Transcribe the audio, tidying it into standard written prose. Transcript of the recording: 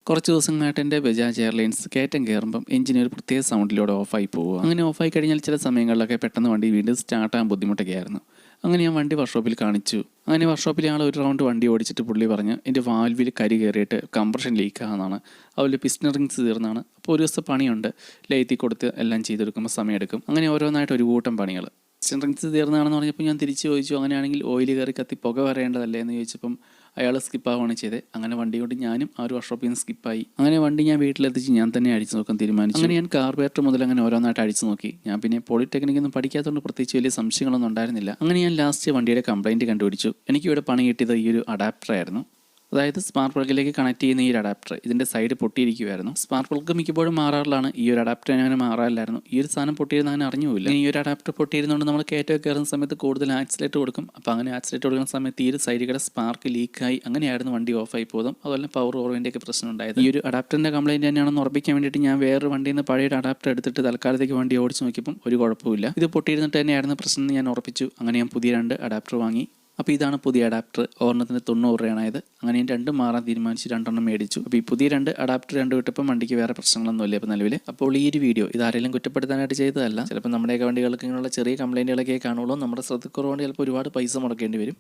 കുറച്ച് ദിവസങ്ങളായിട്ട് എൻ്റെ ബജാജ് എയർലൈൻസ് കയറ്റം കയറുമ്പം എഞ്ചിന് ഒരു പ്രത്യേക സൗണ്ടിലൂടെ ഓഫായി പോവുക. അങ്ങനെ ഓഫായി കഴിഞ്ഞാൽ ചില സമയങ്ങളിലൊക്കെ പെട്ടെന്ന് വണ്ടി വീണ്ടും സ്റ്റാർട്ടാകാൻ ബുദ്ധിമുട്ടൊക്കെ ആയിരുന്നു. അങ്ങനെ ഞാൻ വണ്ടി വർക്ക്ഷോപ്പിൽ കാണിച്ചു. അങ്ങനെ വർക്ക്ഷോപ്പിൽ ആൾ ഒരു റൗണ്ട് വണ്ടി ഓടിച്ചിട്ട് പുള്ളി പറഞ്ഞ് എൻ്റെ വാൽവിൽ കരി കയറിയിട്ട് കംപ്രഷൻ ലീക്കാകുന്നതാണ്, അതുപോലെ പിസ്റ്റൺ റിങ്സ് തീർന്നാണ്. അപ്പോൾ ഒരു ദിവസം പണിയുണ്ട്, ലൈത്തി കൊടുത്ത് എല്ലാം ചെയ്തെടുക്കുമ്പോൾ സമയമെടുക്കും. അങ്ങനെ ഓരോന്നായിട്ട് ഒരു കൂട്ടം പണികൾ. പിസ്റ്റൺ റിങ്സ് തീർന്നാണെന്ന് പറഞ്ഞപ്പോൾ ഞാൻ തിരിച്ച് ചോദിച്ചു, അങ്ങനെയാണെങ്കിൽ ഓയിൽ കയറി കത്തി പുക വരേണ്ടതല്ലേ എന്ന് ചോദിച്ചപ്പം അയാൾ സ്കിപ്പാവുകയാണ് ചെയ്തത്. അങ്ങനെ വണ്ടി കൊണ്ട് ഞാനും ആ ഒരു വർക്ക്ഷോപ്പിൽ നിന്ന് സ്കിപ്പായി. അങ്ങനെ വണ്ടി ഞാൻ വീട്ടിലെത്തിച്ച് ഞാൻ തന്നെ അടിച്ചു നോക്കാൻ തീരുമാനിച്ചു. അങ്ങനെ ഞാൻ കാർബേറ്റർ മുതൽ അങ്ങനെ ഓരോന്നായിട്ട് അടിച്ചു നോക്കി. ഞാൻ പിന്നെ പോളിടെക്നിക്കൊന്നും പഠിക്കാത്തതുകൊണ്ട് പ്രത്യേകിച്ച് വലിയ സംശയങ്ങളൊന്നും ഉണ്ടായിരുന്നില്ല. അങ്ങനെ ഞാൻ ലാസ്റ്റ് വണ്ടിയുടെ കംപ്ലയിൻറ്റ് കണ്ടുപിടിച്ചു. എനിക്കിവിടെ പണി കിട്ടിയത് ഈ ഒരു അഡാപ്റ്ററായിരുന്നു. അതായത് സ്പാർക്ക് പ്ലഗിലേക്ക് കണക്ട് ചെയ്യുന്ന ഈ ഒരു അഡാപ്റ്റർ ഇതിൻ്റെ സൈഡ് പൊട്ടിയിരിക്കുമായിരുന്നു. സ്പാർക്ക് പ്ലഗ് മിക്കപ്പോഴും മാറാറുള്ളതാണ്, ഈ ഒരു അഡാപ്റ്റർ അങ്ങനെ മാറാറില്ലായിരുന്നു. ഈ ഒരു സാധനം പൊട്ടിയിരുന്ന അങ്ങനെ അറിഞ്ഞുമില്ല. ഈ ഒരു അഡാപ്റ്റർ പൊട്ടിയിരുന്നുകൊണ്ട് നമ്മൾ കയറ്റം കയറുന്ന സമയത്ത് കൂടുതൽ ആക്സിലേറ്റർ കൊടുക്കും. അപ്പോൾ അങ്ങനെ ആക്സിലേറ്റർ കൊടുക്കുന്ന സമയത്ത് ഈ ഒരു സൈഡിൽ സ്പാർക്ക് ലീക്കായി അങ്ങനെയായിരുന്നു വണ്ടി ഓഫായി പോകും. അതുപോലെ പവർ ഓർവിൻ്റെയൊക്കെ പ്രശ്നം ഉണ്ടായത്. ഈ ഒരു അഡാപ്റ്ററിൻ്റെ കംപ്ലയിൻറ്റ് തന്നെയാണെന്ന് ഉറപ്പിക്കാൻ വേണ്ടിയിട്ട് ഞാൻ വേറൊരു വണ്ടിയിൽ നിന്ന് പഴയ അഡാപ്റ്റർ എടുത്തിട്ട് തൽക്കാലത്തേക്ക് വണ്ടി ഓടിച്ച് നോക്കിയപ്പം ഒരു കുഴപ്പമില്ല. ഇത് പൊട്ടിയിരുന്നിട്ട് തന്നെയായിരുന്നു പ്രശ്നം എന്ന് ഞാൻ ഉറപ്പിച്ചു. അങ്ങനെ ഞാൻ പുതിയ 2 അഡാപ്റ്റർ വാങ്ങി. അപ്പോൾ ഇതാണ് പുതിയ അഡാപ്റ്റർ. ഒരെണ്ണത്തിന് 90 രൂപയാണത്. അങ്ങനെ ഞാൻ 2 മാറാൻ തീരുമാനിച്ച് 2 മേടിച്ചു. അപ്പോൾ ഈ പുതിയ 2 അഡാപ്റ്റർ 2 കിട്ടപ്പോൾ വണ്ടിക്ക് വേറെ പ്രശ്നങ്ങളൊന്നുമില്ല ഇപ്പോൾ നിലവിൽ. അപ്പോൾ ഈ ഒരു വീഡിയോ ഇതാരെങ്കിലും കുറ്റപ്പെടുത്താനായിട്ട് ചെയ്തതല്ല. ചിലപ്പോൾ നമ്മുടെയൊക്കെ വണ്ടികൾക്ക് ഇങ്ങനെയുള്ള ചെറിയ കംപ്ലയിൻറ്റുകളൊക്കെ കാണുള്ളൂ. നമ്മുടെ ശ്രദ്ധക്കുറവുകൊണ്ട് ചിലപ്പോൾ ഒരുപാട് പൈസ മുടക്കേണ്ടി വരും.